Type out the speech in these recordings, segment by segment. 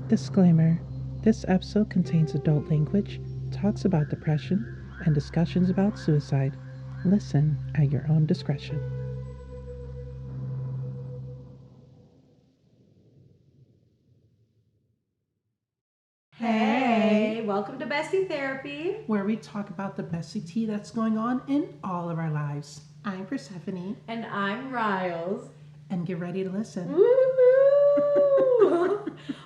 Disclaimer: this episode contains adult language, talks about depression, and discussions about suicide. Listen at your own discretion. Hey, welcome to Bestie Therapy. Where we talk about the bestie tea that's going on in all of our lives. I'm Persephone, And I'm Riles. and get ready to listen. Woo!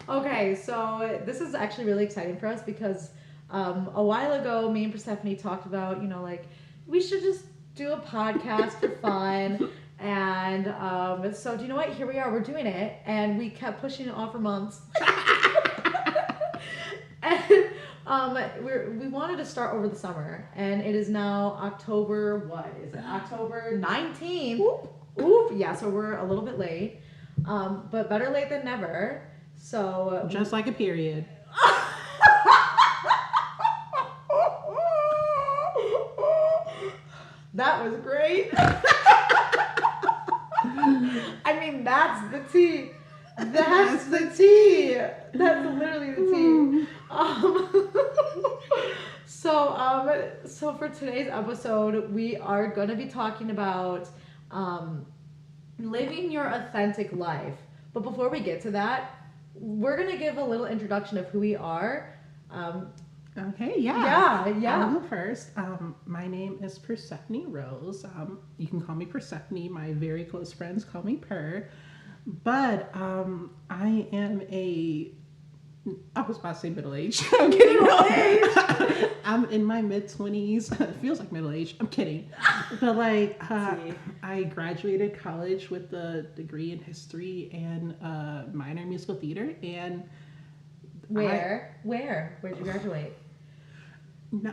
Okay, so this is actually really exciting for us because a while ago, me and Persephone talked about, we should just do a podcast for fun. And so, do you know what? Here we are, we're doing it. And we kept pushing it off for months. And we wanted to start over the summer, and it is now October. What is it? October 19th. Oop. Yeah, so we're a little bit late, but better late than never. So Just like a period. That was great. I mean, that's the tea. That's the tea. That's literally the tea. So for today's episode, we are going to be talking about living your authentic life. But before we get to that, we're going to give a little introduction of who we are. Okay, yeah. Yeah. I'll go first. My name is Persephone Rose. You can call me Persephone. My very close friends call me Per. But I am I was about to say middle age. I'm kidding. Middle age. I'm in my mid-20s. It feels like middle age. I'm kidding. But I graduated college with a degree in history and minor in musical theater. And Where'd you graduate? No.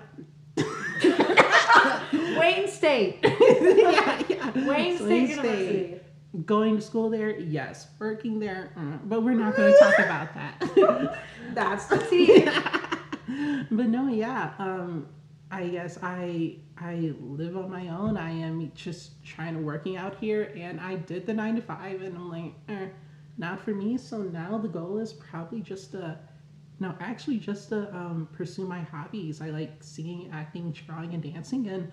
Wayne State. yeah. Wayne State University. Going to school there, yes. Working there, but we're not going to talk about that. That's the tea. But no, yeah. I guess I live on my own. I am just trying to working out here, and I did the 9 to 5, and I'm like, not for me. So now the goal is probably just to pursue my hobbies. I like singing, acting, drawing, and dancing, and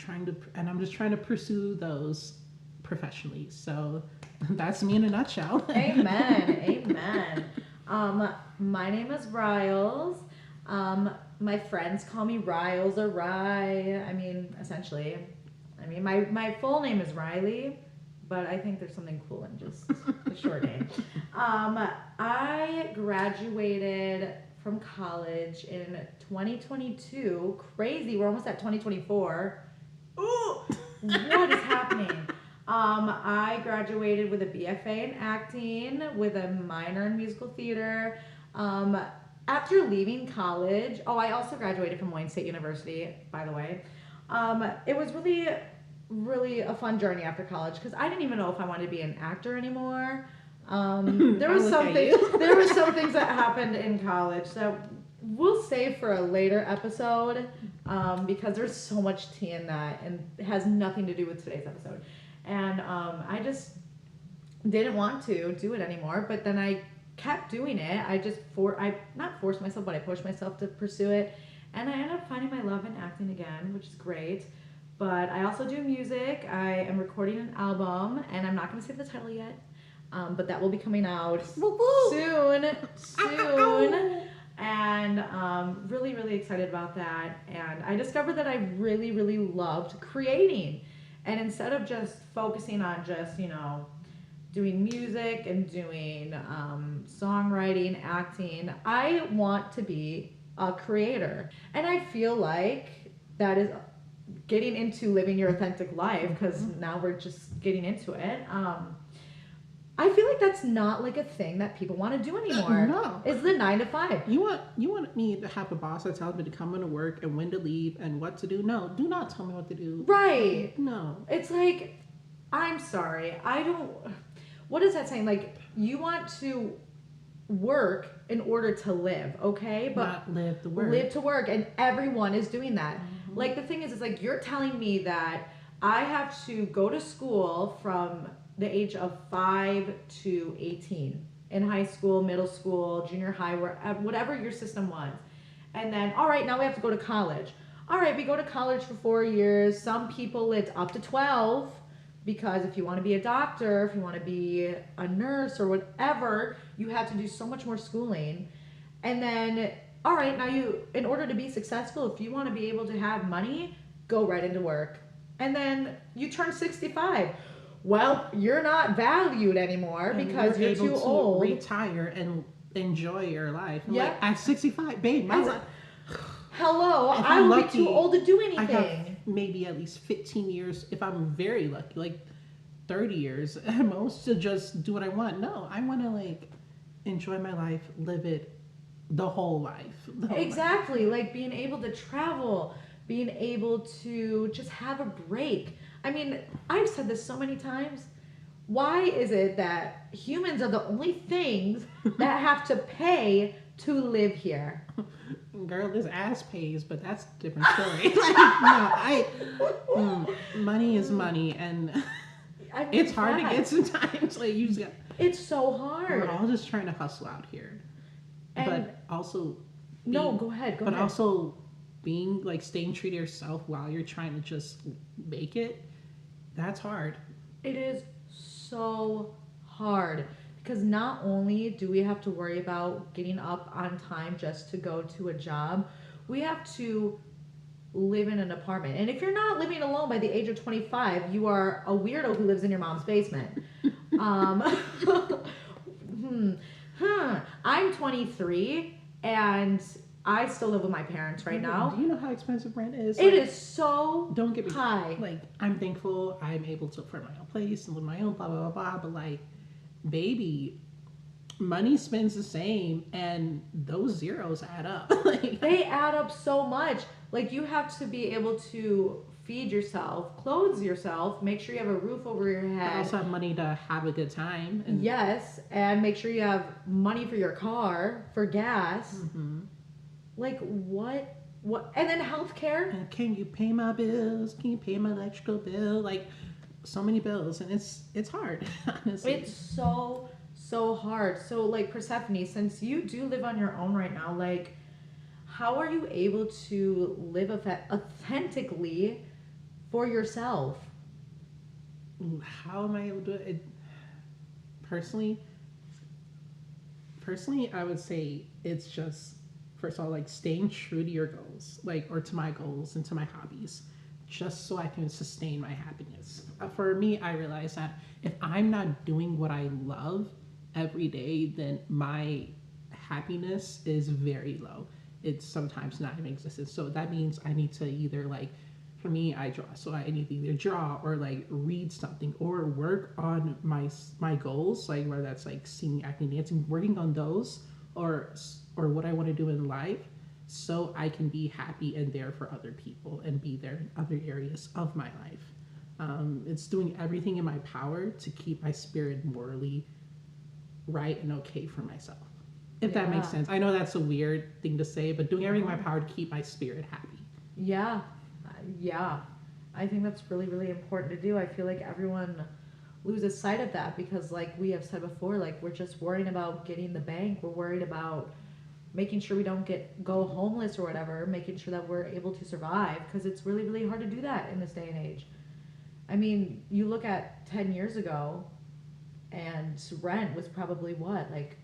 I'm just trying to pursue those professionally. So that's me in a nutshell. Amen. My name is Riles. My friends call me Riles or Rye. I mean, essentially. My full name is Riley, but I think there's something cool in just the short name. I graduated from college in 2022. Crazy, we're almost at 2024. Ooh, what is happening? I graduated with a BFA in acting, with a minor in musical theater. After leaving college, I also graduated from Wayne State University, by the way. It was really, really a fun journey after college because I didn't even know if I wanted to be an actor anymore. There were some things that happened in college that we'll save for a later episode because there's so much tea in that, and it has nothing to do with today's episode. And I just didn't want to do it anymore, but then I kept doing it. I not forced myself, but I pushed myself to pursue it, and I ended up finding my love in acting again, which is great. But I also do music. I am recording an album, and I'm not going to say the title yet, but that will be coming out soon. And really, really excited about that. And I discovered that I really, really loved creating. And instead of just focusing on just, doing music and doing songwriting, acting, I want to be a creator. And I feel like that is getting into living your authentic life, because now we're just getting into it. I feel like that's not like a thing that people want to do anymore. No. It's the 9 to 5. You want me to have a boss that tells me to come into work and when to leave and what to do? No, do not tell me what to do. Right. No. It's like, I'm sorry. What is that saying? Like, you want to work in order to live, okay? But not live to work. Live to work, and everyone is doing that. Mm-hmm. Like, the thing is, it's like you're telling me that I have to go to school from the age of 5 to 18. in high school, middle school, junior high, whatever your system was. And then, all right, now we have to go to college. All right, we go to college for 4 years. Some people it's up to 12 because if you want to be a doctor, if you want to be a nurse or whatever, you have to do so much more schooling. And then, all right, now in order to be successful, if you want to be able to have money, go right into work. And then you turn 65. Well, you're not valued anymore And because you're you're able too to old. retire and enjoy your life. I'm like Yep. at 65, babe, my As life. Hello, If I I'm will be too lucky, old to do I have anything. maybe at least 15 years, if I'm very lucky, like 30 years at most, to just do what I want. No, I want to like enjoy my life, live it the whole life. The whole life. Exactly, like being able to travel, being able to just have a break. I mean, I've said this so many times. Why is it that humans are the only things that have to pay to live here? Girl, this ass pays, but that's a different story. Like, no, money is money, and I mean, it's hard to get facts. sometimes. Like, you just got, It's so we're hard. all just trying to hustle out here. And But also no, being, go ahead, go but ahead. also being like staying true to yourself while you're trying to just make it, that's hard. It is so hard because not only do we have to worry about getting up on time just to go to a job, we have to live in an apartment. And if you're not living alone by the age of 25, you are a weirdo who lives in your mom's basement. Um, hmm, I'm 23 and I still live with my parents right Do now. you know how expensive rent is? It Like, is so don't get me high. like I'm thankful I'm able to afford my own place and live my own blah blah blah blah. But like, baby, money spends the same, and those zeros add up. Like, They add up so much. Like you have to be able to feed yourself, clothe yourself, make sure you have a roof over your but head. also have money to have a good time. And Yes, and make sure you have money for your car, for gas. mhm. Like what and then healthcare. And can you pay my bills? Can you pay my electrical bill? Like, so many bills, and it's hard, honestly. It's so hard. So like Persephone, since you do live on your own right now, like how are you able to live authentically for yourself? How am I able to do it? Personally, personally, I would say it's just first of all like staying true to your goals, like or to my goals and to my hobbies, just so I can sustain my happiness. For me, I realize that if I'm not doing what I love every day, then my happiness is very low. It's sometimes not even existent. So that means I need to either like, for me, I draw, so I need to either draw or like read something or work on my goals, like whether that's like singing, acting, dancing, working on those, or or what I want to do in life, so I can be happy and there for other people and be there in other areas of my life. It's doing everything in my power to keep my spirit morally right and okay for myself. If that makes Yeah. sense. I know that's a weird thing to say, but doing everything in No. my power to keep my spirit happy. Yeah, yeah. I think that's really, really important to do. I feel like everyone loses sight of that because, like we have said before, like we're just worrying about getting the bank. We're worried about making sure we don't go homeless or whatever, making sure that we're able to survive because it's really, really hard to do that in this day and age. I mean, you look at 10 years ago and rent was probably what, like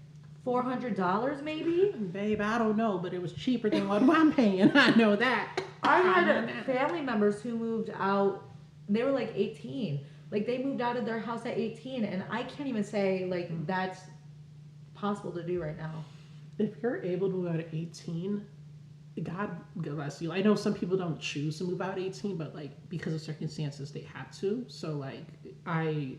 $400 maybe? Babe, I don't know, but it was cheaper than what I'm paying. I know that. I I know had that. family members who moved out. They were like 18. Like they moved out of their house at 18, and I can't even say like that's possible to do right now. If you're able to move out at 18, God bless you. I know some people don't choose to move out at 18, but like because of circumstances, they have to. So like, I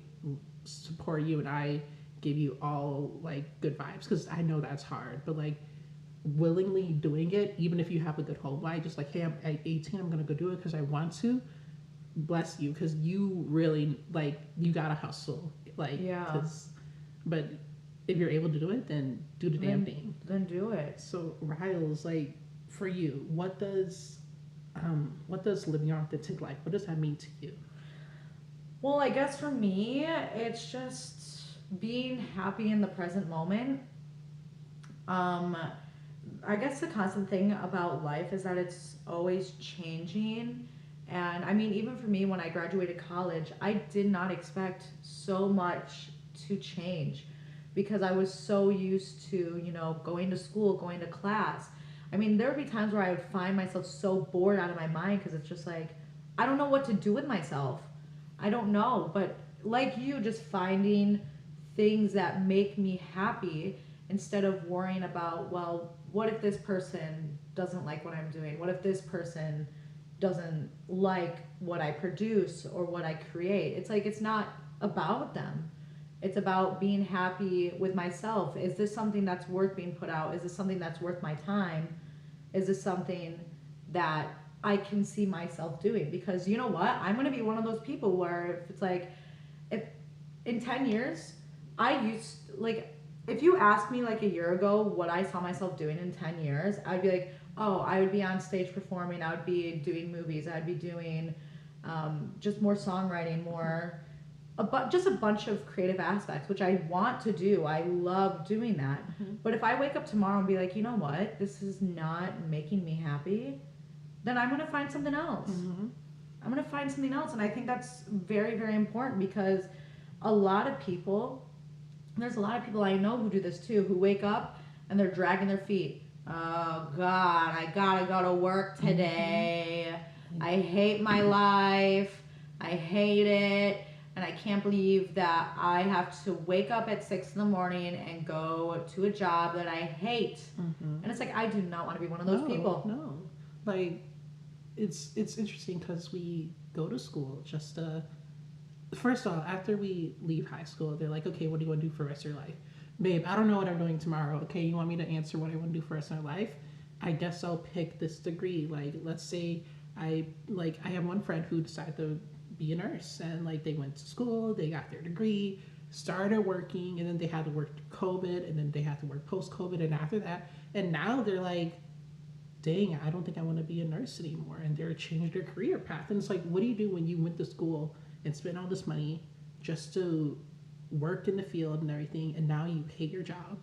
support you and I give you all like good vibes because I know that's hard. But like, willingly doing it, even if you have a good home life, just like, hey, I'm at 18, I'm gonna go do it because I want to. Bless you, because you really like you gotta hustle, like, Yeah. cause, but if you're able to do it, then do the damn thing. Then do it. So Riles, like for you, what does living your authentic life? What does that mean to you? Well, I guess for me, it's just being happy in the present moment. Um, I guess the constant thing about life is that it's always changing. And I mean, even for me, when I graduated college, I did not expect so much to change because I was so used to, going to school, going to class. I mean, there would be times where I would find myself so bored out of my mind because it's just like, I don't know what to do with myself. I don't know. But like you, just finding things that make me happy instead of worrying about, well, what if this person doesn't like what I'm doing? What if this person doesn't like what I produce or what I create? It's like it's not about them. It's about being happy with myself. Is this something that's worth being put out? Is this something that's worth my time? Is this something that I can see myself doing? Because you know what? I'm going to be one of those people where if it's like, if in 10 years, I used, like, if you asked me like a year ago what I saw myself doing in 10 years, I'd be like, oh, I would be on stage performing, I would be doing movies, I'd be doing just more songwriting, more, just a bunch of creative aspects, which I want to do. I love doing that. Mm-hmm. But if I wake up tomorrow and be like, you know what, this is not making me happy, then I'm going to find something else. Mm-hmm. I'm going to find something else. And I think that's very, very important because a lot of people, there's a lot of people I know who do this too, who wake up and they're dragging their feet. Oh God, I gotta go to work today. I hate my life. I hate it. And I can't believe that I have to wake up at 6 in the morning and go to a job that I hate. Mm-hmm. And it's like, I do not want to be one of those No, people. no. Like it's interesting because we go to school just to first off, after we leave high school, they're like, okay, what do you want to do for the rest of your life? Babe, I don't know what I'm doing tomorrow. Okay, you want me to answer what I want to do for the rest of my life? I guess I'll pick this degree. Like, let's say I have one friend who decided to be a nurse and like they went to school, they got their degree, started working, and then they had to work through COVID, and then they had to work post COVID, and after that, and now they're like, dang, I don't think I want to be a nurse anymore. And they're changing their career path. And it's like, what do you do when you went to school and spent all this money just to work in the field and everything, and now you hate your job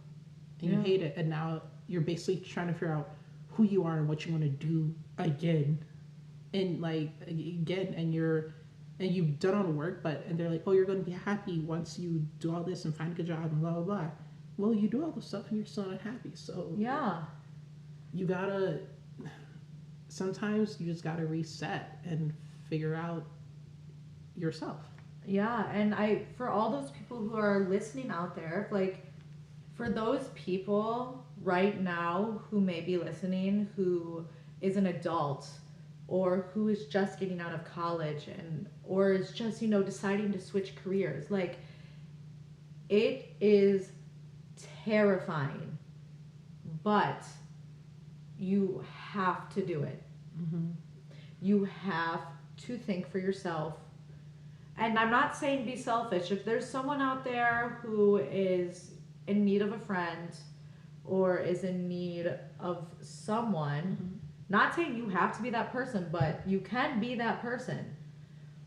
and you Yeah. hate it, and now you're basically trying to figure out who you are and what you want to do again, and like again, and you've done all the work, but and they're like, oh, you're going to be happy once you do all this and find a good job and blah blah blah. Well, you do all the stuff and you're still not happy, so Yeah. you gotta sometimes you just gotta reset and figure out yourself. Yeah, and for all those people who are listening out there, like for those people right now who may be listening who is an adult or who is just getting out of college and or is just, deciding to switch careers, like it is terrifying, but you have to do it. Mm-hmm. You have to think for yourself. And I'm not saying be selfish. If there's someone out there who is in need of a friend or is in need of someone, Mm-hmm. not saying you have to be that person, but you can be that person.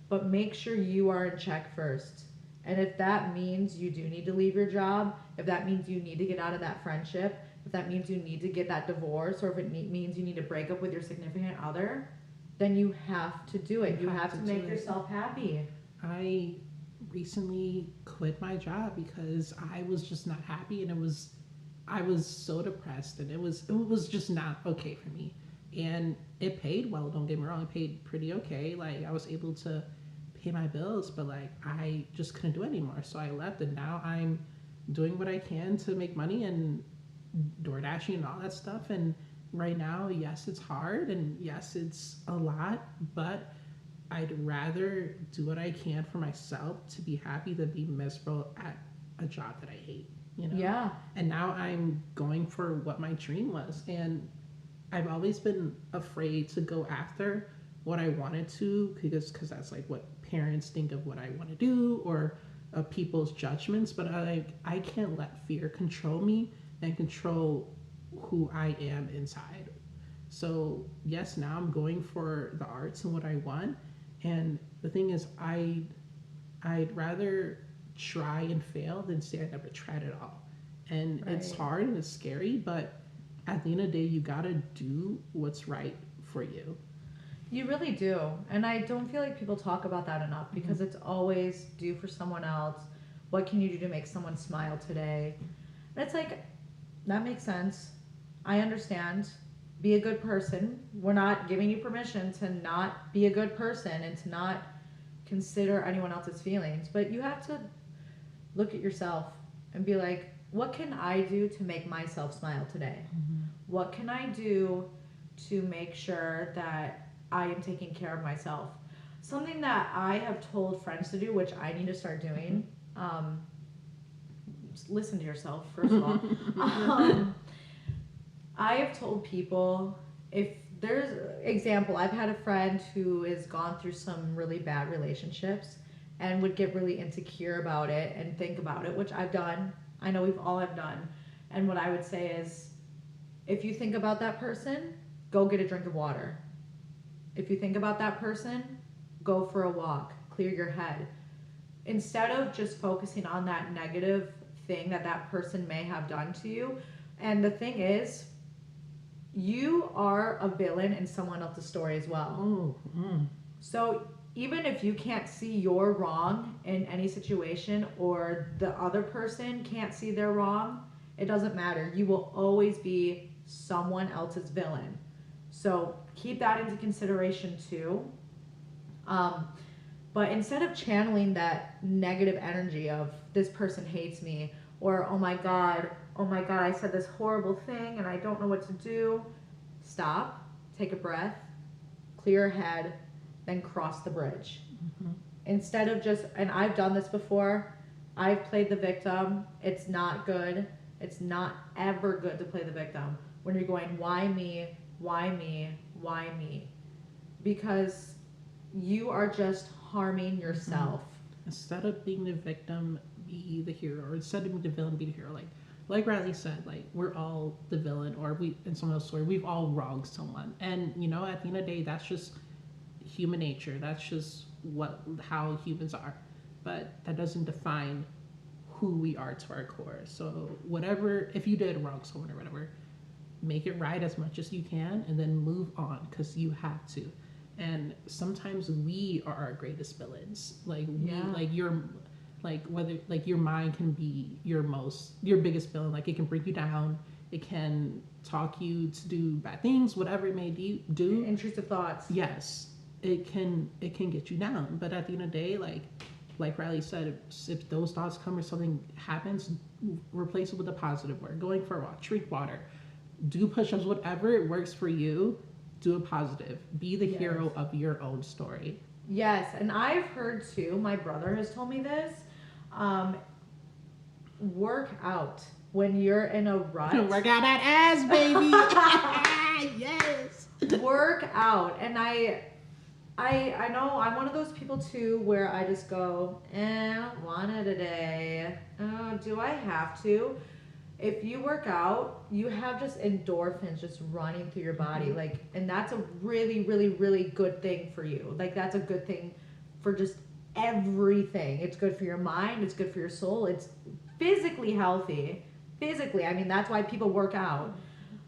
But make sure you are in check first. And if that means you do need to leave your job, if that means you need to get out of that friendship, if that means you need to get that divorce, or if it means you need to break up with your significant other, then you have to do it. You have to make yourself happy. I recently quit my job because I was just not happy, and I was so depressed, and it was just not okay for me. And it paid well, don't get me wrong, it paid pretty okay. Like I was able to pay my bills, but like I just couldn't do it anymore. So I left, and now I'm doing what I can to make money and door dashing and all that stuff. And right now, yes, it's hard, and yes, it's a lot, but I'd rather do what I can for myself to be happy than be miserable at a job that I hate, you know? Yeah. And now I'm going for what my dream was. And I've always been afraid to go after what I wanted to because that's like what parents think of what I want to do, or people's judgments. But I can't let fear control me and control who I am inside. So yes, now I'm going for the arts and what I want. And the thing is, I'd rather try and fail than say I never tried at all. And it's Right. hard and it's scary, but at the end of the day, you gotta do what's right for you. You really do. And I don't feel like people talk about that enough because it's always do for someone else. What can you do to make someone smile today? And it's like, that makes sense. I understand. Be a good person. We're not giving you permission to not be a good person and to not consider anyone else's feelings. But you have to look at yourself and be like, what can I do to make myself smile today? What can I do to make sure that I am taking care of myself? Something that I have told friends to do, which I need to start doing. Just listen to yourself, first of all. I have told people, if there's example, I've had a friend who has gone through some really bad relationships and would get really insecure about it and think about it, which I've done. I know we've all have done. And what I would say is, if you think about that person, go get a drink of water. If you think about that person, go for a walk, clear your head. Instead of just focusing on that negative thing that that person may have done to you. And the thing is, you are a villain in someone else's story as well. Oh, So even if you can't see your wrong in any situation, or the other person can't see their wrong, it doesn't matter. You will always be someone else's villain. So keep that into consideration too. But instead of channeling that negative energy of this person hates me, or oh my god, I said this horrible thing and I don't know what to do, stop, take a breath, clear your head, then cross the bridge. Instead of just, and I've done this before, I've played the victim. It's not good. It's not ever good to play the victim when you're going, why me, why me, why me? Because you are just harming yourself. instead of being the victim, be the hero, or instead of being the villain, be the hero. Like Riley said, like we're all the villain, or we in someone else's story, we've all wronged someone, and at the end of the day, that's just human nature. That's just how humans are, but that doesn't define who we are to our core. So whatever, if you did wrong someone or whatever, make it right as much as you can, and then move on because you have to. And sometimes we are our greatest villains. Like your mind can be your biggest villain. Like it can bring you down. It can talk you to do bad things, whatever it may do. Intrusive thoughts. Yes, it can get you down. But at the end of the day, like Riley said, if those thoughts come or something happens, replace it with a positive word. Going for a walk, drink water, do push-ups, whatever works for you. Do a positive. Be the hero of your own story. Yes, and I've heard too, my brother has told me this, work out when you're in a rut. Work out that ass, baby. Yes. Work out. And I know I'm one of those people too where I just go, one a day. Oh, do I have to? If you work out, you have just endorphins just running through your body. Like, and that's a really, really, really good thing for you. Like, that's a good thing for just everything. It's good for your mind. It's good for your soul. It's physically healthy. Physically, I mean, that's why people work out.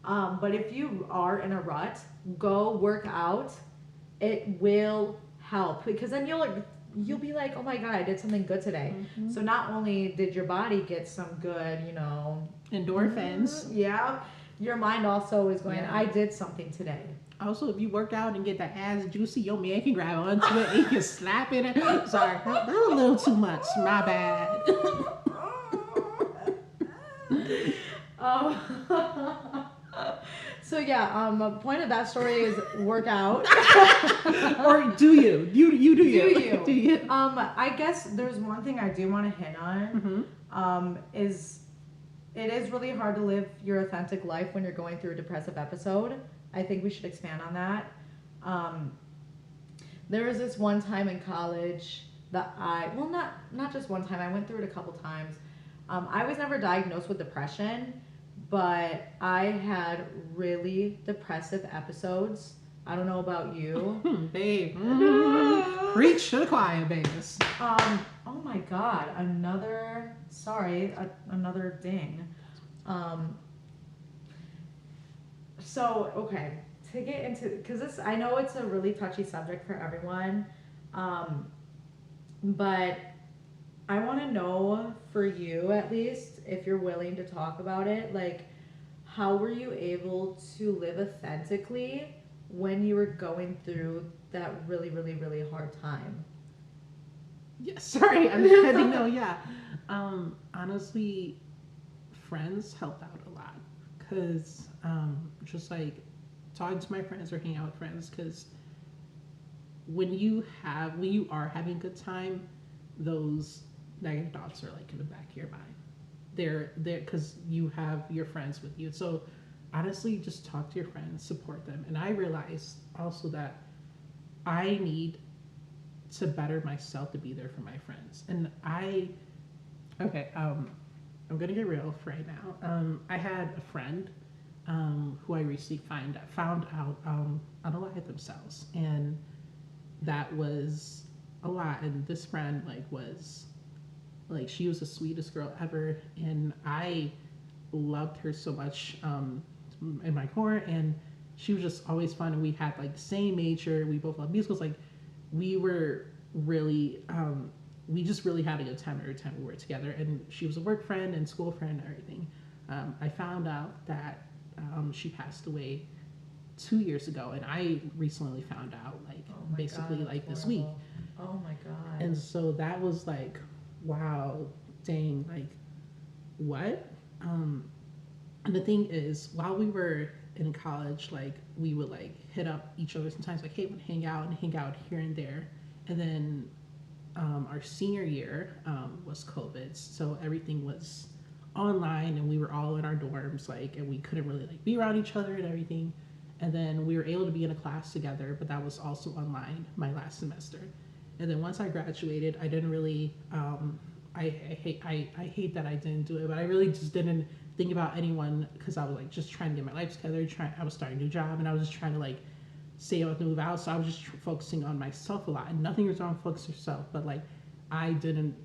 But if you are in a rut, go work out. It will help, because then you'll be like, oh my god, I did something good today. So not only did your body get some good, endorphins. Yeah, your mind also is going, I did something today. Also, if you work out and get the ass juicy, your man can grab onto it and he can slap it. Sorry, that was a little too much. My bad. So yeah, point of that story is work out. Or do you? You do you. Do you? I guess there's one thing I do want to hit on. Is it is really hard to live your authentic life when you're going through a depressive episode. I think we should expand on that. There was this one time in college that not just one time, I went through it a couple times. I was never diagnosed with depression, but I had really depressive episodes. I don't know about you. Babe. Preach to the choir, babies. Oh Oh my God, another ding. Um, so, okay, to get into, because this, I know it's a really touchy subject for everyone, um, but I want to know for you at least, if you're willing to talk about it, like, how were you able to live authentically when you were going through that really, really, really hard time? Yeah, sorry, I'm kidding. No, yeah. Honestly, friends help out a lot because just like talking to my friends or hanging out with friends because when you are having a good time, those negative thoughts are like in the back of your mind. They're because you have your friends with you. So honestly, just talk to your friends, support them. And I realized also that I need to better myself to be there for my friends. And I okay, I'm gonna get real for right now. I had a friend who I recently found out unalived themselves, and that was a lot. And this friend was like she was the sweetest girl ever, and I loved her so much in my core, and she was just always fun. And we had like the same major. We both loved musicals. Like we were really we just really had a good time every time we were together. And she was a work friend and school friend and everything. I found out that she passed away 2 years ago, and I recently found out like Oh my God, basically that's like this week. horrible. Oh my God. And so that was like, wow, dang, like what? Um, and the thing is, while we were in college, like we would like hit up each other sometimes, like, hey, we'd hang out here and there. And then our senior year was COVID, so everything was online, and we were all in our dorms, like, and we couldn't really like be around each other and everything. And then we were able to be in a class together, but that was also online my last semester. And then once I graduated, I didn't really. I hate that I didn't do it, but I really just didn't think about anyone because I was like just trying to get my life together. I was starting a new job, and I was just trying to like say I was to move out. So I was just focusing on myself a lot, and nothing was wrong with focusing yourself, but like I didn't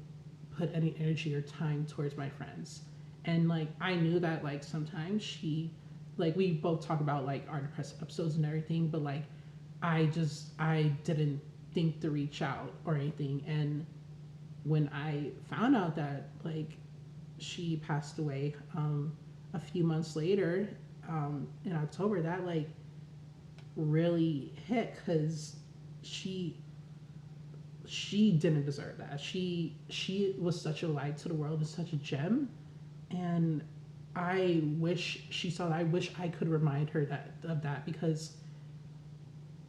put any energy or time towards my friends. And like I knew that like sometimes like we both talk about like our depressive episodes and everything, but like I didn't think to reach out or anything. And when I found out that like she passed away a few months later in October, that like really hit because she she didn't deserve that. She was such a light to the world and such a gem, and I wish she saw that. I wish I could remind her that of that because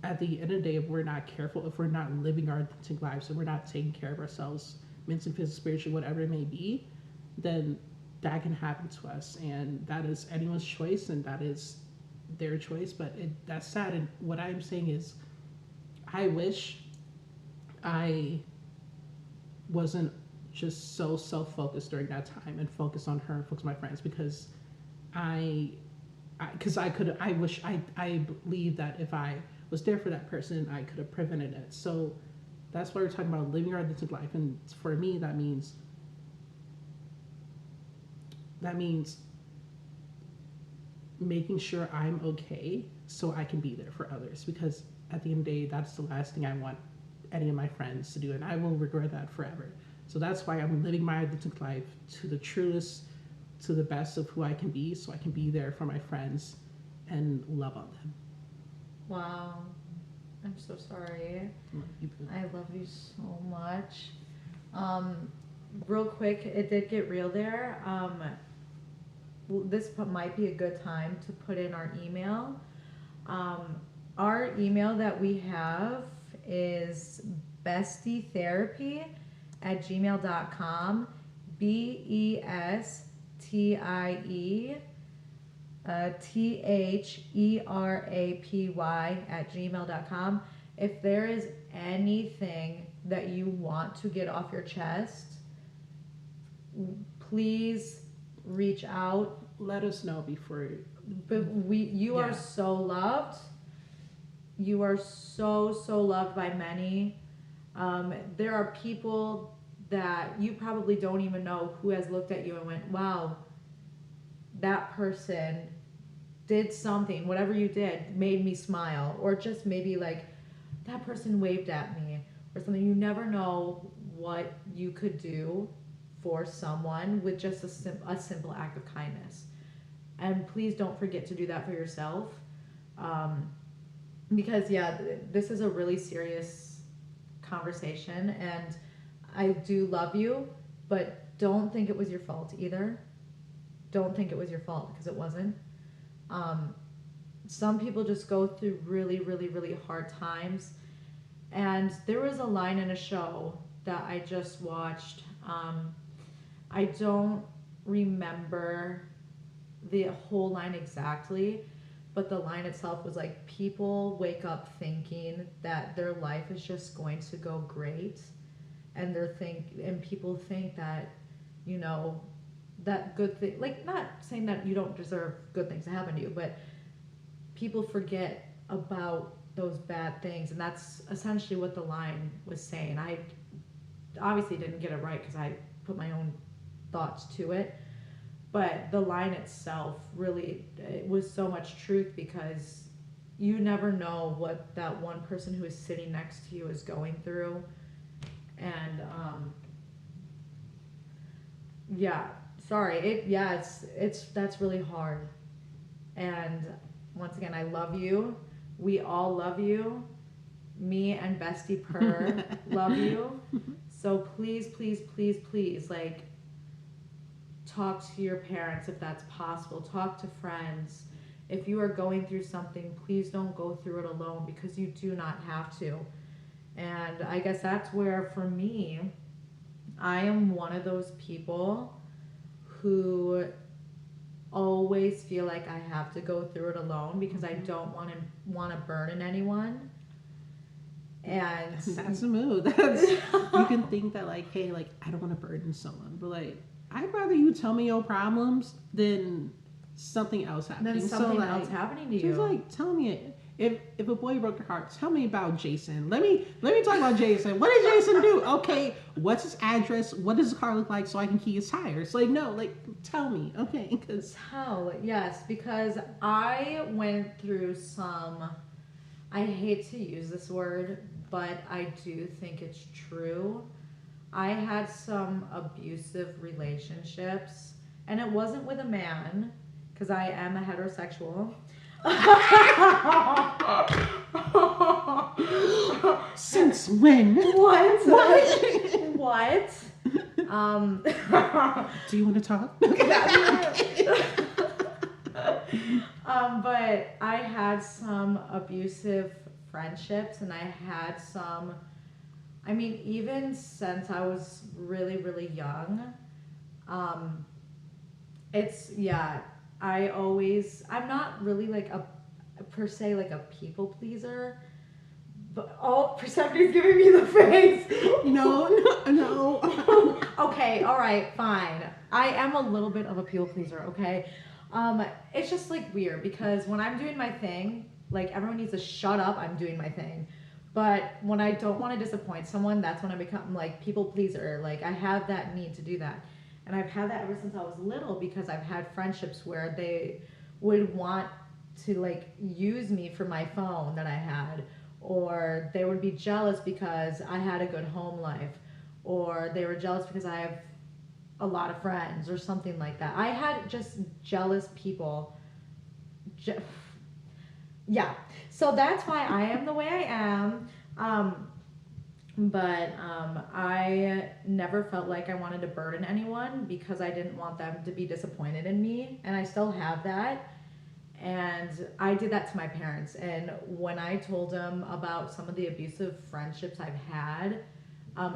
at the end of the day, if we're not careful, if we're not living our authentic lives, if we're not taking care of ourselves, mentally, physically, spiritually, whatever it may be, then that can happen to us, and that is anyone's choice, and that is their choice. But that's sad. And what I'm saying is, I wish I wasn't just so self focused during that time and focused on her and focused on my friends because I because I could I wish I believe that if I was there for that person I could have prevented it. So that's why we're talking about living our authentic life, and for me that means making sure I'm okay so I can be there for others, because at the end of the day that's the last thing I want any of my friends to do, and I will regret that forever. So that's why I'm living my authentic life to the truest, to the best of who I can be, so I can be there for my friends and love on them. Wow. I'm so sorry. I love you so much. Um, Real quick, it did get real there. This might be a good time to put in our email. Um, our email that we have is bestietherapy@gmail.com. BESTIE THERAPY@gmail.com. If there is anything that you want to get off your chest, please reach out. Let us know before. But you are Yeah. so loved. You are so loved by many. There are people that you probably don't even know who has looked at you and went, wow, that person did something, whatever you did, made me smile. Or just maybe like that person waved at me or something. You never know what you could do for someone with just a simple act of kindness. And please don't forget to do that for yourself. Um, because, yeah, this is a really serious conversation. And I do love you, but don't think it was your fault either. Don't think it was your fault because it wasn't. Um, some people just go through really, really, really hard times. And there was a line in a show that I just watched. I don't remember the whole line exactly, but the line itself was like, people wake up thinking that their life is just going to go great, and people think that, you know, that good thing, like, not saying that you don't deserve good things to happen to you, but people forget about those bad things, and that's essentially what the line was saying. I obviously didn't get it right because I put my own thoughts to it, but the line itself really, it was so much truth, because you never know what that one person who is sitting next to you is going through. And yeah, sorry, it's that's really hard. And once again, I love you. We all love you. Me and Bestie Purr love you. So please, please, please, please, like, talk to your parents if that's possible. Talk to friends. If you are going through something, please don't go through it alone, because you do not have to. And I guess that's where, for me, I am one of those people who always feel like I have to go through it alone, because I don't want to burden anyone. And that's a mood. That's, you can think that, like, hey, like, I don't want to burden someone, but like, I'd rather you tell me your problems than something else happening. then something so, like, else happening to just you. like, tell me it. If a boy broke your heart, tell me about Jason. Let me talk about Jason. What did Jason do? Okay, what's his address? What does his car look like so I can key his tires? Like, no, like, tell me, okay? Because Tell, yes, because I went through some. I hate to use this word, but I do think it's true. I had some abusive relationships, and it wasn't with a man, because I am a heterosexual. since when? What? What? What? Um, Do you want to talk? but I had some abusive friendships, and I had some. I mean, even since I was really, really young, um, it's, yeah. I'm not really like a per se like a people pleaser, but Persephone's giving me the face. No, no, no. Okay, all right, fine. I am a little bit of a people pleaser, okay? It's just like weird, because when I'm doing my thing, like, everyone needs to shut up, I'm doing my thing. But when I don't want to disappoint someone, that's when I become like people pleaser. Like, I have that need to do that. And I've had that ever since I was little, because I've had friendships where they would want to, like, use me for my phone that I had, or they would be jealous because I had a good home life, or they were jealous because I have a lot of friends or something like that. I had just jealous people. Yeah. So that's why I am the way I am. But I never felt like I wanted to burden anyone, because I didn't want them to be disappointed in me. And I still have that. And I did that to my parents. And when I told them about some of the abusive friendships I've had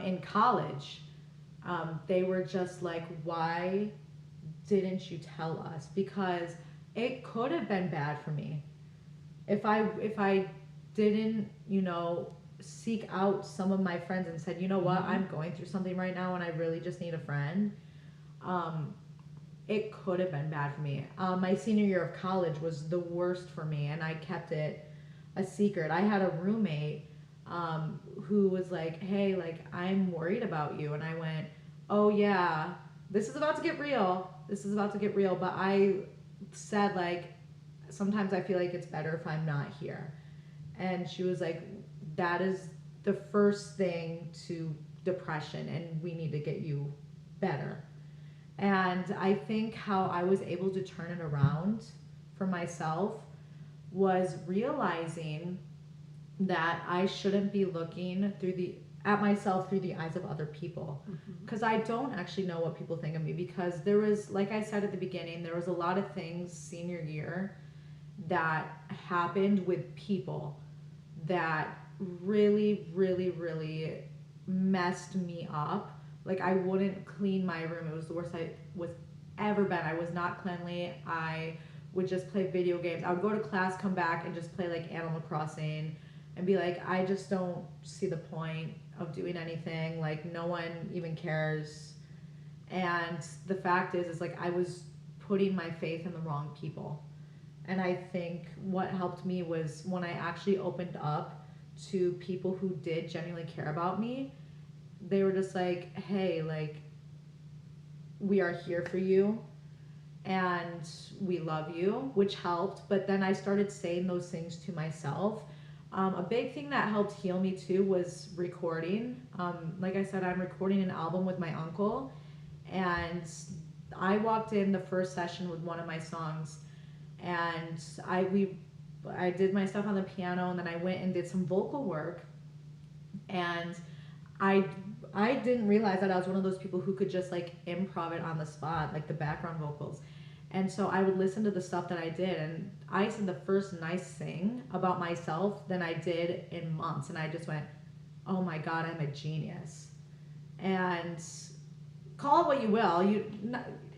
in college, they were just like, why didn't you tell us? Because it could have been bad for me. If I didn't, seek out some of my friends and said, you know what, I'm going through something right now and I really just need a friend, it could have been bad for me. My senior year of college was the worst for me, and I kept it a secret. I had a roommate who was like, hey, like, I'm worried about you. And I went, oh, yeah, this is about to get real. This is about to get real. But I said, like, sometimes I feel like it's better if I'm not here. And she was like, that is the first thing to depression, and we need to get you better. And I think how I was able to turn it around for myself was realizing that I shouldn't be looking at myself through the eyes of other people, because I don't actually know what people think of me, because there was, like I said at the beginning, there was a lot of things senior year that happened with people that really, really, really messed me up. Like, I wouldn't clean my room. It was the worst I was ever been. I was not cleanly. I would just play video games. I would go to class, come back, and just play like Animal Crossing and be like, I just don't see the point of doing anything. Like, no one even cares. And the fact is like, I was putting my faith in the wrong people. And I think what helped me was when I actually opened up to people who did genuinely care about me. They were just like, hey, like, we are here for you and we love you, which helped. But then I started saying those things to myself. A big thing that helped heal me too was recording. Like I said, I'm recording an album with my uncle, and I walked in the first session with one of my songs, and I did my stuff on the piano, and then I went and did some vocal work, and I didn't realize that I was one of those people who could just like improv it on the spot, like the background vocals. And so I would listen to the stuff that I did, and I said the first nice thing about myself than I did in months, and I just went, oh my God, I'm a genius. And call it what you will,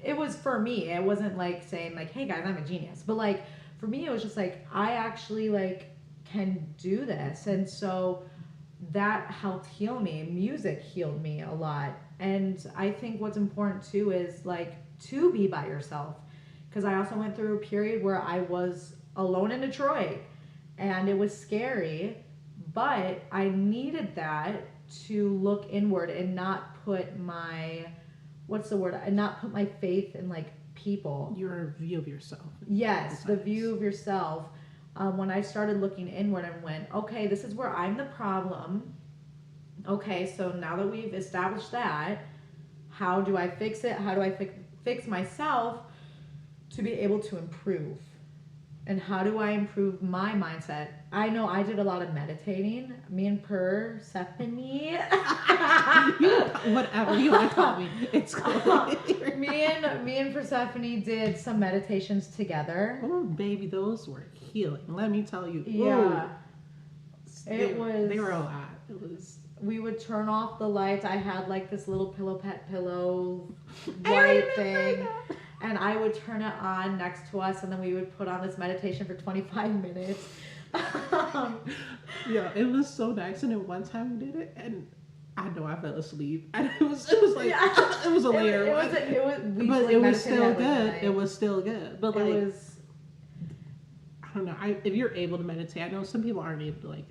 it was for me. It wasn't like saying like, hey guys, I'm a genius. But like, for me, it was just like, I actually like can do this. And so that helped heal me. Music healed me a lot. And I think what's important too is like to be by yourself. Because I also went through a period where I was alone in Detroit and it was scary, but I needed that to look inward and not put my, what's the word? And not put my faith in like people. Your view of yourself. Yes, the view of yourself. When I started looking inward and went, okay, this is where I'm the problem. Okay, so now that we've established that, how do I fix it? How do I fix myself to be able to improve? And how do I improve my mindset? I know I did a lot of meditating. Me and Persephone. Whatever you want to call me. It's cool. me and Persephone did some meditations together. Oh, baby, those were healing. Let me tell you. Yeah. They were a lot. It was. We would turn off the lights. I had like this little pet pillow white thing. That. And I would turn it on next to us, and then we would put on this meditation for 25 minutes. Yeah, it was so nice. And then one time we did it, and I know I fell asleep. And it was like, yeah. It was a layer. But it was still good. It was still good. But like, I don't know. If you're able to meditate, I know some people aren't able to like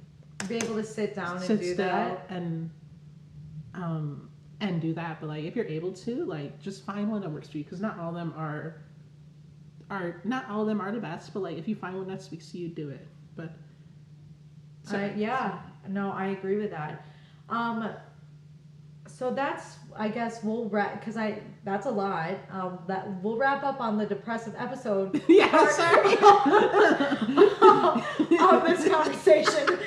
be able to sit down and do that. And do that, but like if you're able to, like just find one that works for you, because not all of them are not all of them are the best, but like if you find one that speaks to you, do it. But no, I agree with that. So that's, I guess we'll wrap, because that's a lot. That we'll wrap up on the depressive episode. Yeah, sorry. Of this conversation.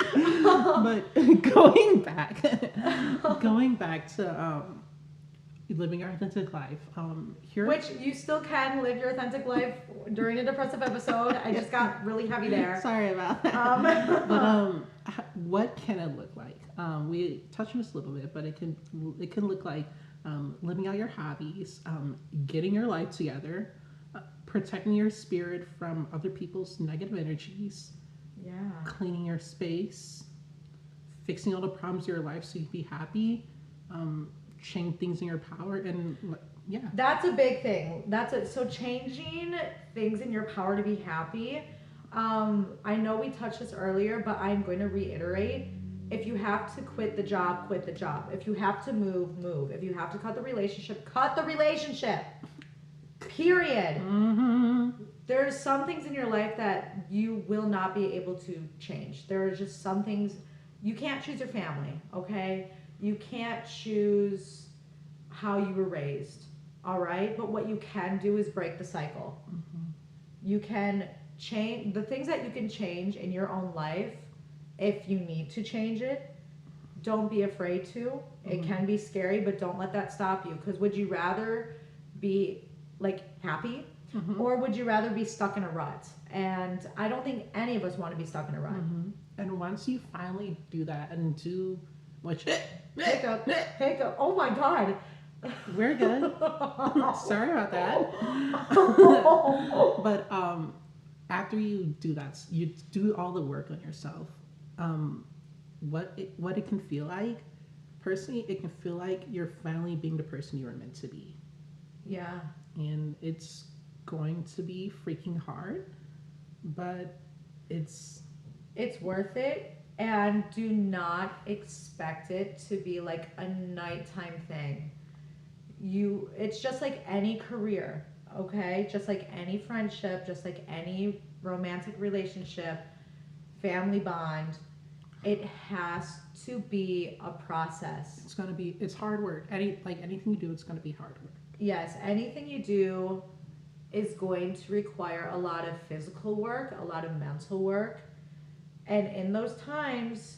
But going back to living your authentic life. Which you still can live your authentic life during a depressive episode. I just got really heavy there. Sorry about that. But what can it look like? We touched on this a little bit, but it can look like living out your hobbies, getting your life together, protecting your spirit from other people's negative energies. Yeah. Cleaning your space, fixing all the problems in your life so you can be happy, change things in your power, and yeah. That's a big thing. So changing things in your power to be happy. I know we touched this earlier, but I'm going to reiterate. If you have to quit the job, quit the job. If you have to move, move. If you have to cut the relationship, cut the relationship. Period. Mm-hmm. There's some things in your life that you will not be able to change. There are just some things you can't choose your family, okay? You can't choose how you were raised, all right? But what you can do is break the cycle. Mm-hmm. You can change the things that you can change in your own life. If you need to change it, don't be afraid to. It can be scary, but don't let that stop you. Because would you rather be like happy, or would you rather be stuck in a rut? And I don't think any of us want to be stuck in a rut. And once you finally do that and do what you Hiccup, hiccup. Oh my God. we're good. Sorry about that. But after you do that, you do all the work on yourself. What it can feel like, personally, it can feel like you're finally being the person you were meant to be, Yeah. and it's going to be freaking hard, but it's It's worth it. And do not expect it to be like a nighttime thing. It's just like any career, okay? Just like any friendship, just like any romantic relationship, family bond. It has to be a process. it's hard work. Anything you do, it's gonna be hard work. Yes, anything you do is going to require a lot of physical work, a lot of mental work. And in those times,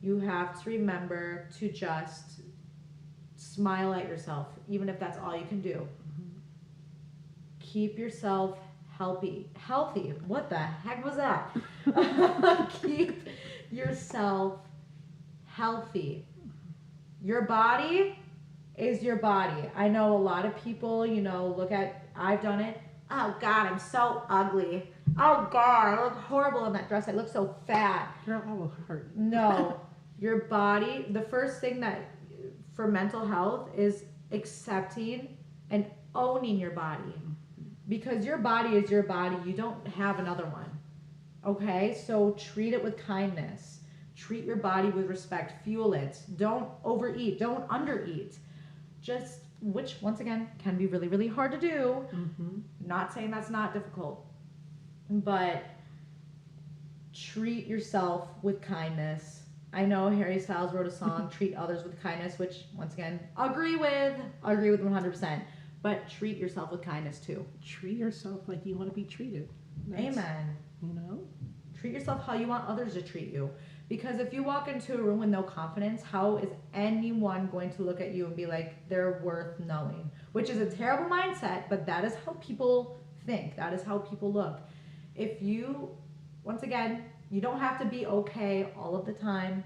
you have to remember to just smile at yourself, even if that's all you can do. Keep yourself healthy. Healthy. What the heck was that? Keep yourself healthy. Your body is your body. I know a lot of people, look at, I've done it. Oh God, I'm so ugly. Oh God, I look horrible in that dress. I look so fat. Girl, I will hurt. No, your body, the first thing that for mental health is accepting and owning your body. Because your body is your body. You don't have another one. Okay? So treat it with kindness. Treat your body with respect. Fuel it. Don't overeat. Don't undereat. Which once again can be really, really hard to do. Not saying that's not difficult. But treat yourself with kindness. I know Harry Styles wrote a song, Treat Others with Kindness, which once again, agree with 100%. But treat yourself with kindness too. Treat yourself like you want to be treated. Amen. You know? Treat yourself how you want others to treat you. Because if you walk into a room with no confidence, how is anyone going to look at you and be like, they're worth knowing? Which is a terrible mindset, but that is how people think. That is how people look. If you, once again, you don't have to be okay all of the time,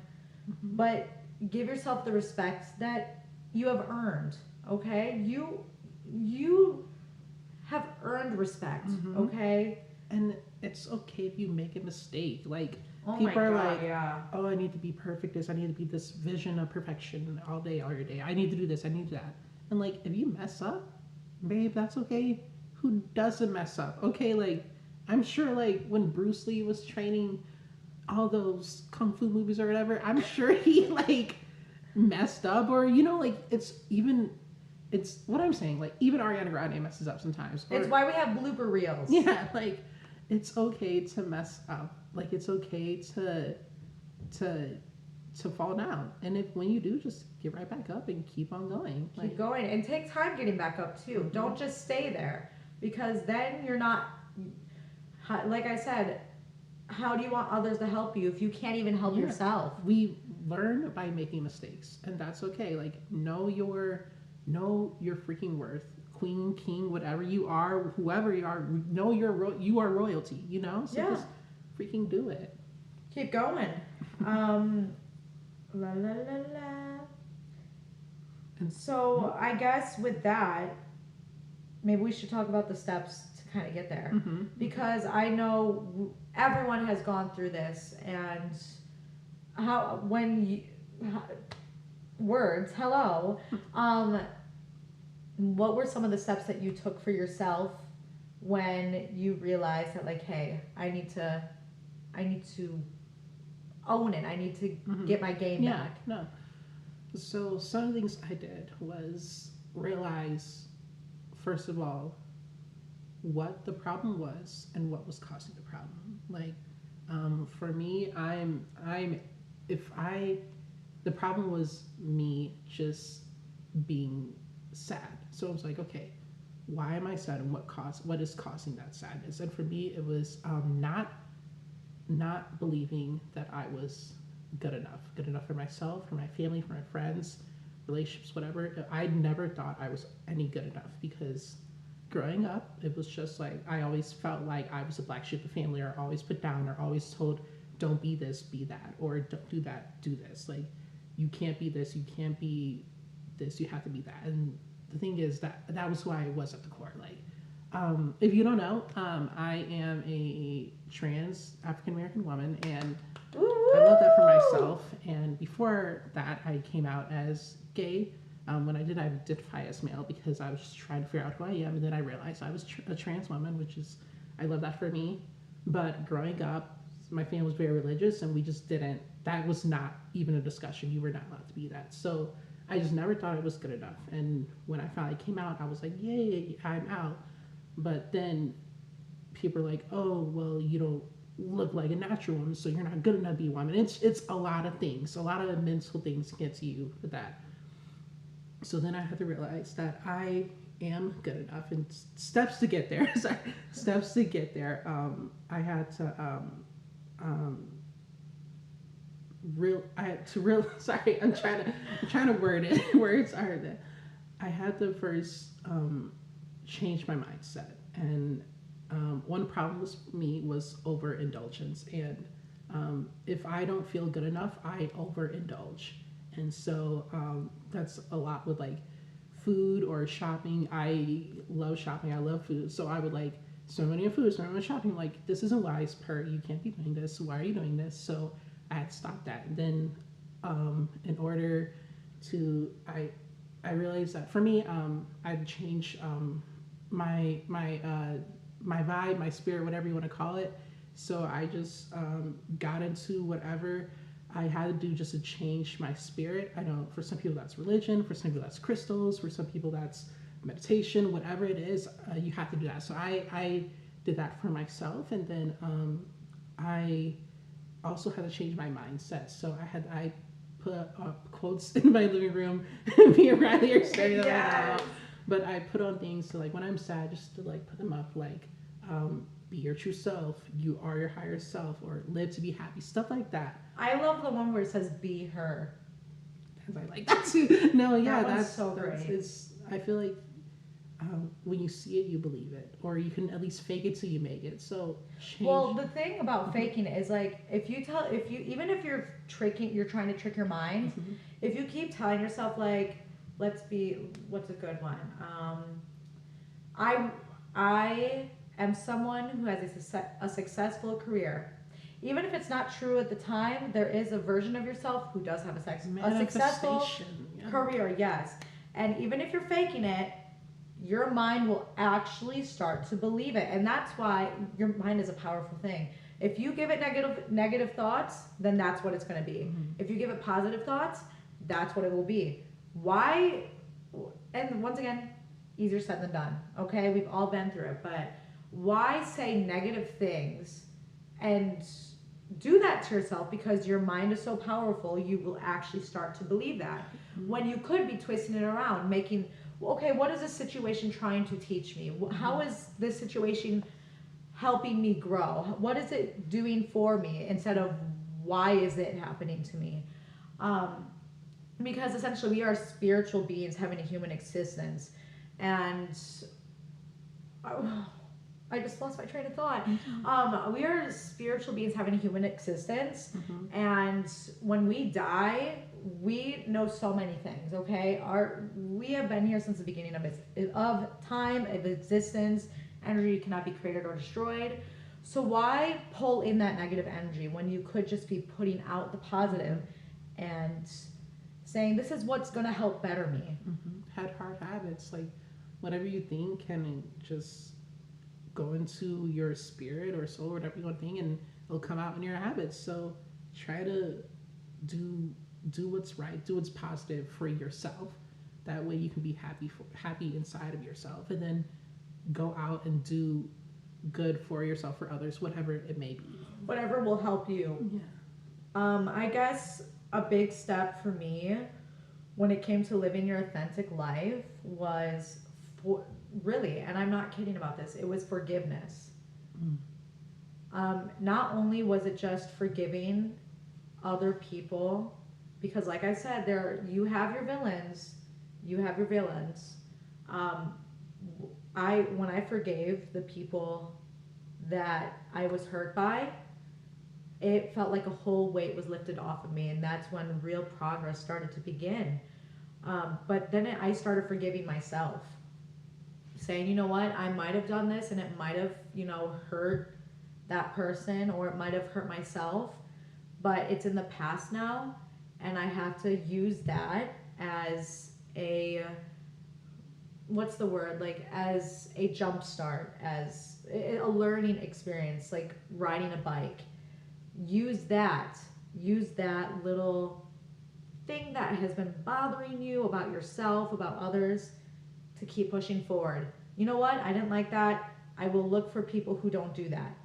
but give yourself the respect that you have earned, okay? You have earned respect, okay? And it's okay if you make a mistake. Like, Oh people my are God, like, yeah. oh, I need to be perfect this. I need to be this vision of perfection all day, every day. I need to do this. I need that. And like, if you mess up, babe, that's okay. Who doesn't mess up? Okay, like, I'm sure like when Bruce Lee was training all those kung fu movies or whatever, I'm sure he like messed up, or like it's what I'm saying. Like, even Ariana Grande messes up sometimes. It's why we have blooper reels. Yeah, like, it's okay to mess up. Like, it's okay to fall down. And when you do, just get right back up and keep on going. Keep going and take time getting back up too. Don't just stay there, because then you're not, like I said, how do you want others to help you if you can't even help yourself? We learn by making mistakes, and that's okay. Like, know your freaking worth. Queen, king, whatever you are, whoever you are, know you are royalty, So just freaking do it. Keep going. La la la la. And so I guess with that, maybe we should talk about the steps to kind of get there. Because I know everyone has gone through this, and words, hello. What were some of the steps that you took for yourself when you realized that, like, hey, I need to own it. I need to Hmm. get my game Yeah, back. no. So some of the things I did was realize, first of all, what the problem was and what was causing the problem. Like, for me, I'm, if I, the problem was me just being sad. So I was like, okay, why am I sad and what is causing that sadness? And for me, it was not believing that I was good enough for myself, for my family, for my friends, relationships, whatever. I never thought I was any good enough because growing up, it was just like I always felt like I was a black sheep of the family, or always put down, or always told, don't be this, be that, or don't do that, do this. Like, you can't be this, you can't be this, you have to be that. And the thing is that that was who I was at the core. Like, if you don't know, I am a trans African American woman, and I love that for Woo! myself. And before that, I came out as gay. When I did, I identify as male because I was just trying to figure out who I am, and then I realized I was a trans woman, which is I love that for me. But growing up, my family was very religious, and we just didn't. That was not even a discussion. You were not allowed to be that. So I just never thought it was good enough. And when I finally came out, I was like, "Yay, I'm out." But then people are like, "Oh, well, you don't look like a natural woman, so you're not good enough to be a woman." It's a lot of things, a lot of mental things get to you with that. So then I had to realize that I am good enough, and steps to get there. Sorry, steps to get there. I had to um, real. I had to real. Sorry, I'm trying to word it. Words are that I had to first change my mindset. And one problem was for me was overindulgence. And if I don't feel good enough, I overindulge. And so that's a lot with like food or shopping. I love shopping. I love food. So I would like spend money on food, spend money on shopping. Like, this isn't wise, per. You can't be doing this. Why are you doing this? So I had to stop that. And then in order to, I realized that for me, I'd change my vibe, my spirit, whatever you want to call it. So I just got into whatever I had to do just to change my spirit. I know for some people that's religion, for some people that's crystals, for some people that's meditation, whatever it is, you have to do that. So I did that for myself, and then I also had to change my mindset. So I put up quotes in my living room. Me and Riley are staring at them right now. Yes. But I put on things to, like, when I'm sad, just to like put them up, like be your true self, you are your higher self, or live to be happy, stuff like that. I love the one where it says "be her." Because I like that too. No, yeah, That one's so that's great. it's. I feel like when you see it, you believe it, or you can at least fake it till you make it. So Well, change. the thing about Mhm, faking it is like if you even if you're trying to trick your mind, mhm, if you keep telling yourself like, let's be, what's a good one? I I am someone who has a successful career. Even if it's not true at the time, there is a version of yourself who does have a successful manifestation. Yeah. career, yes. And even if you're faking it, your mind will actually start to believe it. And that's why your mind is a powerful thing. If you give it negative thoughts, then that's what it's going to be. Mhm. If you give it positive thoughts, that's what it will be. Why? And once again, easier said than done. Okay, we've all been through it, but why say negative things and do that to yourself? Because your mind is so powerful, you will actually start to believe that, when you could be twisting it around, making, okay, what is this situation trying to teach me? How is this situation helping me grow? What is it doing for me, instead of why is it happening to me? um, because essentially we are spiritual beings having a human existence. And oh, I just lost my train of thought. Mhm. We are spiritual beings having a human existence, Mhm. and when we die, we know so many things. Okay, we have been here since the beginning of time, of existence. Energy cannot be created or destroyed. So why pull in that negative energy when you could just be putting out the positive and saying, "This is what's going to help better me." Had hard habits, like whatever you think can just go into your spirit or soul, or whatever you want to think, and it'll come out in your habits. So try to do do what's right, do what's positive for yourself. That way you can be happy inside of yourself, and then go out and do good for yourself, for others, whatever it may be. Whatever will help you. Yeah. I guess a big step for me when it came to living your authentic life was really, and I'm not kidding about this, it was forgiveness. Mm. Not only was it just forgiving other people, because like I said, you have your villains, you have your villains. Um, when I forgave the people that I was hurt by, it felt like a whole weight was lifted off of me, and that's when real progress started to begin. But then I started forgiving myself, saying, you know what, I might have done this, and it might have, hurt that person, or it might have hurt myself, but it's in the past now, and I have to use that as what's the word, like as a jump start, as a learning experience, like riding a bike. Use that little thing that has been bothering you about yourself, about others, to keep pushing forward. You know what, I didn't like that, I will look for people who don't do that.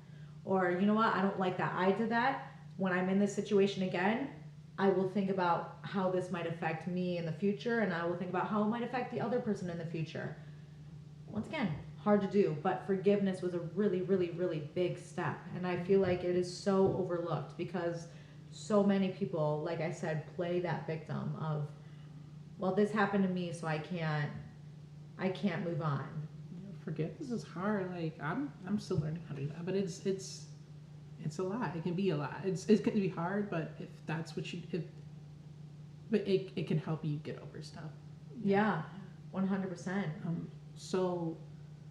Or, you know what, I don't like that I did that. When I'm in this situation again, I will think about how this might affect me in the future, and I will think about how it might affect the other person in the future. Once again, hard to do, but forgiveness was a really, really, really big step. And I feel like it is so overlooked because so many people, like I said, play that victim of, well, this happened to me, so I can't move on. Yeah, forgiveness is hard. Like I'm still learning how to do that, but it's a lot. It can be a lot. It's going to be hard, but if that's what you if but it can help you get over stuff. Yeah, 100%. So,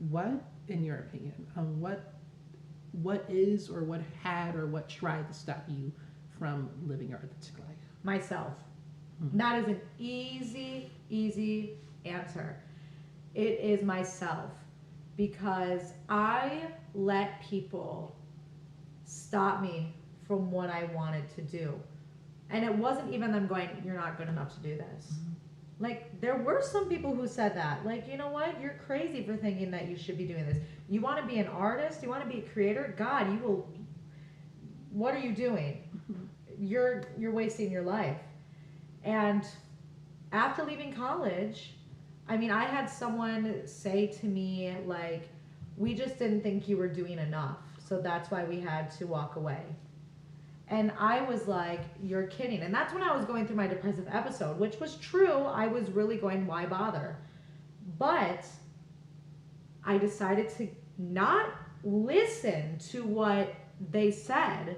what, in your opinion, what is or what had or what tried to stop you from living your authentic life? Myself. Mm-hmm. That is an easy answer. It is myself, because I let people stop me from what I wanted to do. And it wasn't even them going, you're not good enough to do this. Mm-hmm. Like, there were some people who said that. Like, you know what? You're crazy for thinking that you should be doing this. You want to be an artist? You want to be a creator? God, you will. What are you doing? Mm-hmm. You're wasting your life. And after leaving college, I mean, I had someone say to me, like, we just didn't think you were doing enough, so that's why we had to walk away. And I was like, you're kidding. And that's when I was going through my depressive episode, which was true. I was really going, why bother? But I decided to not listen to what they said.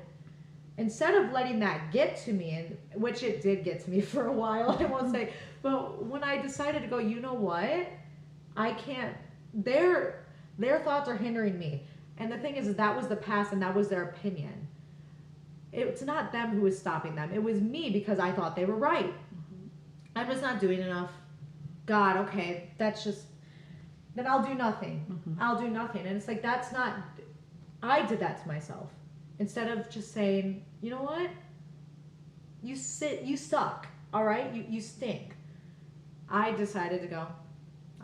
Instead of letting that get to me, and which it did get to me for a while, I won't say, but when I decided to go, you know what? I can't, their thoughts are hindering me. And the thing is that was the past, and that was their opinion. It's not them who was stopping them. It was me, because I thought they were right. Mm-hmm. I'm just not doing enough. God, okay, that's just, then I'll do nothing. Mm-hmm. I'll do nothing. And it's like, that's not, I did that to myself. Instead of just saying, you know what? You suck, all right? You stink. I decided to go,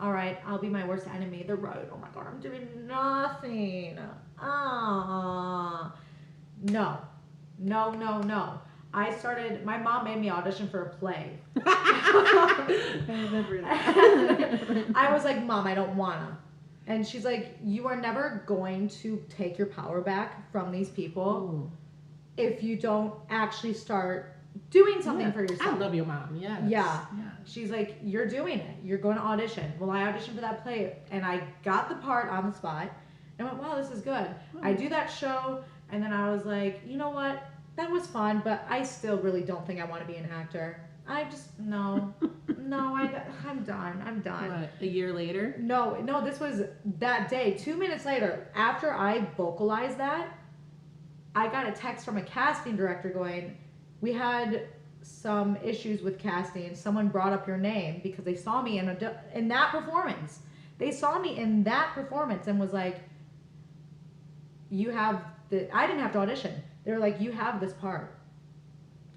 all right, I'll be my worst enemy. They're right. Oh my God, I'm doing nothing. No. My mom made me audition for a play. I remember that. I was like, Mom, I don't wanna. And she's like, you are never going to take your power back from these people if you don't actually start doing something for yourself. I love your mom. Yes. Yeah. She's like, you're doing it. You're going to audition. Well, I auditioned for that play, and I got the part on the spot. And I went, wow, this is good. I do that show, and then I was like, you know what? That was fun, but I still really don't think I want to be an actor. I just, no, I'm done. What, a year later? No, this was that day. 2 minutes later, after I vocalized that, I got a text from a casting director going, we had some issues with casting. Someone brought up your name because they saw me in that performance. They saw me in that performance and was like, I didn't have to audition. They were like, you have this part.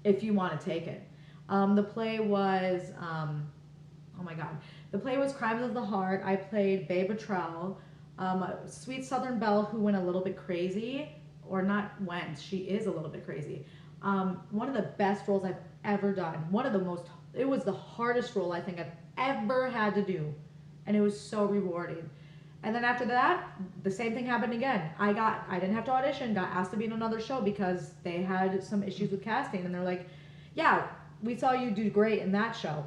if you want to take it. The play was, oh my God, the play was Crimes of the Heart. I played Babe Betrell, a sweet Southern belle who went a little bit crazy, or not went, she is a little bit crazy. One of the best roles I've ever done. One of the most, it was the hardest role I think I've ever had to do, and it was so rewarding. And then after that, the same thing happened again. I didn't have to audition, got asked to be in another show because they had some issues with casting, and they're like, yeah, we saw you do great in that show,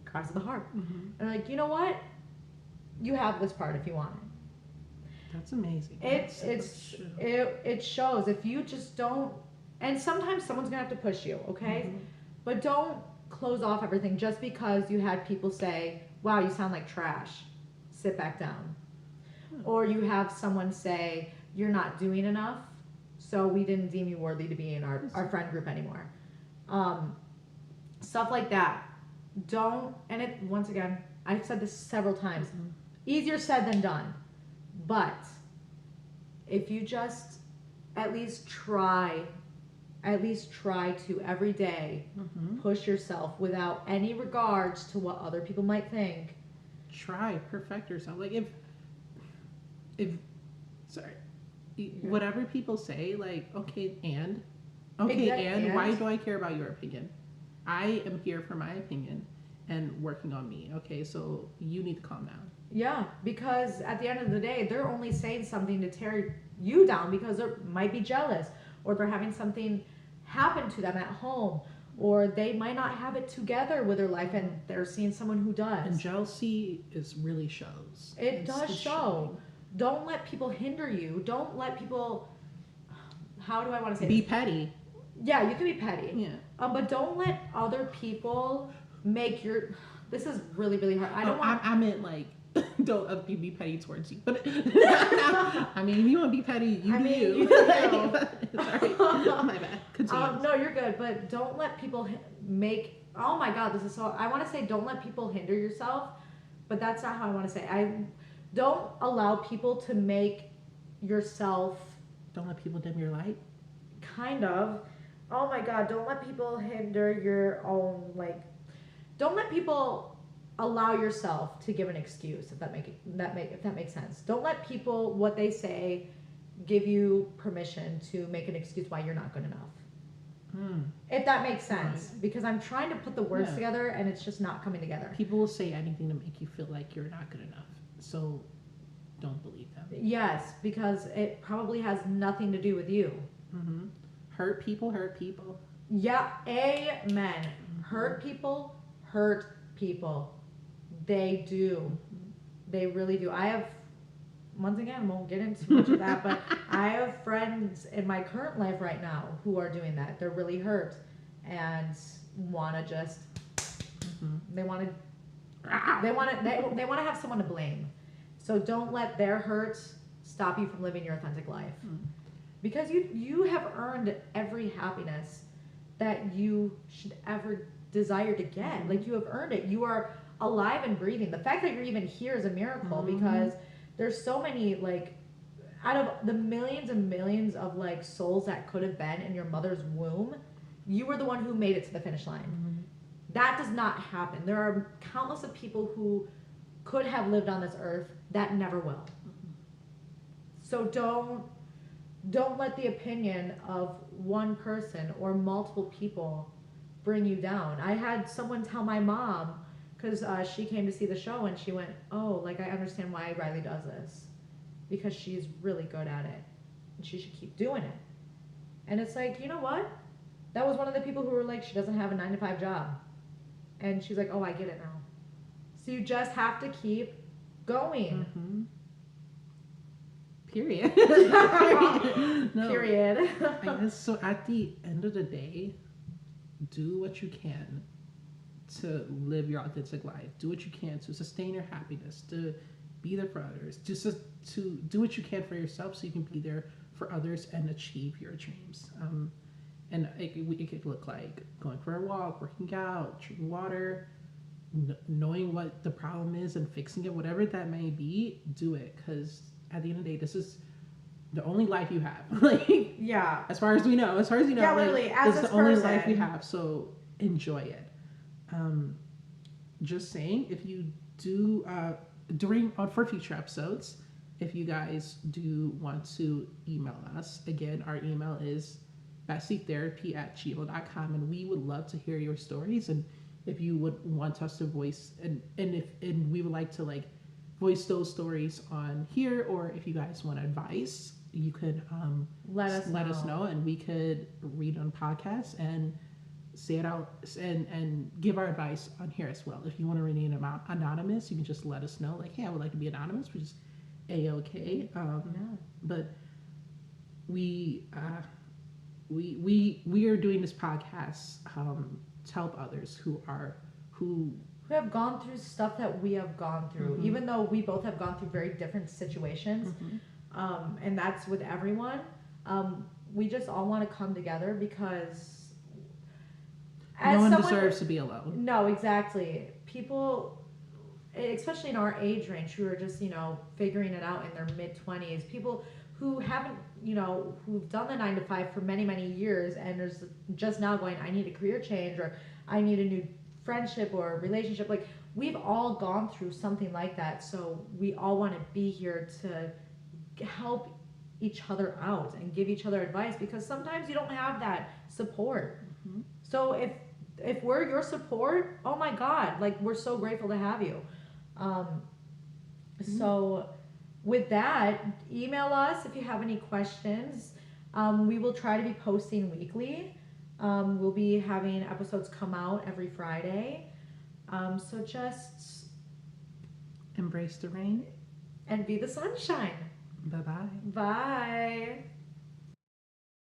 Cries of the Heart. Mm-hmm. And like, you know what? You have this part if you want it. That's amazing. It shows if you just don't, and sometimes someone's gonna have to push you, okay? Mm-hmm. But don't close off everything just because you had people say, wow, you sound like trash. Sit back down. Or you have someone say, you're not doing enough, so we didn't deem you worthy to be in our friend group anymore. Stuff like that. Don't, and it, once again, I've said this several times, Mm-hmm. easier said than done. But if you just at least try to every day Mm-hmm. push yourself without any regards to what other people might think. Try, perfect yourself. Like if sorry, whatever people say, like okay, and why do I care about your opinion? I am here for my opinion and working on me. Okay, so you need to calm down. Yeah, because at the end of the day, they're only saying something to tear you down because they might be jealous, or they're having something happen to them at home, or they might not have it together with their life and they're seeing someone who does. And jealousy is really shows. It does it's show. showing. Don't let people hinder you. Don't let people. How do I want to say Be this? petty. Yeah, you can be petty. Yeah. But don't let other people make your. This is really, really hard. I don't want. I meant like, don't other people be petty towards you. But I mean, if you want to be petty, you do you. You do you. Sorry, my bad. Continue. No, you're good. But don't let people make. Oh my God, this is so. I want to say don't let people hinder yourself, but that's not how I want to say. I don't allow people to make yourself. Don't let people dim your light. Kind of. Oh my God, don't let people hinder your own, like, don't let people allow yourself to give an excuse, if that makes sense. Don't let people, what they say, give you permission to make an excuse why you're not good enough. If that makes sense. Right. Because I'm trying to put the words together and it's just not coming together. People will say anything to make you feel like you're not good enough. So don't believe them. Yes, because it probably has nothing to do with you. Mm-hmm. Hurt people hurt people. Yeah, amen. Mm-hmm. Hurt people hurt people. They do. Mm-hmm. They really do. I have, once again, won't get into much of that, but I have friends in my current life right now who are doing that. They're really hurt and want to just, they want to have someone to blame. So don't let their hurt stop you from living your authentic life. Because you have earned every happiness that you should ever desire to get. Like, you have earned it. You are alive and breathing. The fact that you're even here is a miracle, because there's so many, like, out of the millions and millions of, like, souls that could have been in your mother's womb, you were the one who made it to the finish line. That does not happen. There are countless of people who could have lived on this earth that never will. So don't let the opinion of one person or multiple people bring you down. I had someone tell my mom, because she came to see the show, and she went, oh, like, I understand why Riley does this, because she's really good at it and she should keep doing it. And it's like, you know what, that was one of the people who were like, she doesn't have a 9-to-5 job, and she's like, oh, I get it now. So you just have to keep going. Period. No. Period. I guess so. At the end of the day, do what you can to live your authentic life. Do what you can to sustain your happiness, to be there for others, just to do what you can for yourself so you can be there for others and achieve your dreams. And it could look like going for a walk, working out, drinking water, knowing what the problem is and fixing it, whatever that may be. Do it, because at the end of the day, this is the only life you have. Like, Yeah. as far as we know, Yeah, like, literally, as it's this the only life we person. have. So enjoy it. Um, just saying, if you do during on for future episodes, if you guys do want to email us, again, our email is bestietherapy@gmail.com, and we would love to hear your stories. And if you would want us to voice and we would like to like voice those stories on here, or if you guys want advice, you could let us know, and we could read on podcasts and say it out and give our advice on here as well. If you want to remain anonymous, you can just let us know, like, hey, I would like to be anonymous, which is a-okay. Yeah. But we we are doing this podcast to help others Who have gone through stuff that we have gone through, mm-hmm, even though we both have gone through very different situations, mm-hmm. and that's with everyone. We just all want to come together because, No as one someone, deserves to be alone. no, exactly. People, especially in our age range, who are just figuring it out in their mid 20s, people who haven't who've done the 9 to 5 for many years and is just now going, I need a career change, or I need a new friendship or relationship. Like, we've all gone through something like that, so we all want to be here to help each other out and give each other advice, because sometimes you don't have that support. Mm-hmm. So if we're your support, oh my god, like, we're so grateful to have you. So with that, email us if you have any questions. We will try to be posting weekly. We'll be having episodes come out every Friday. So just Embrace the rain. and be the sunshine. Bye bye. Bye.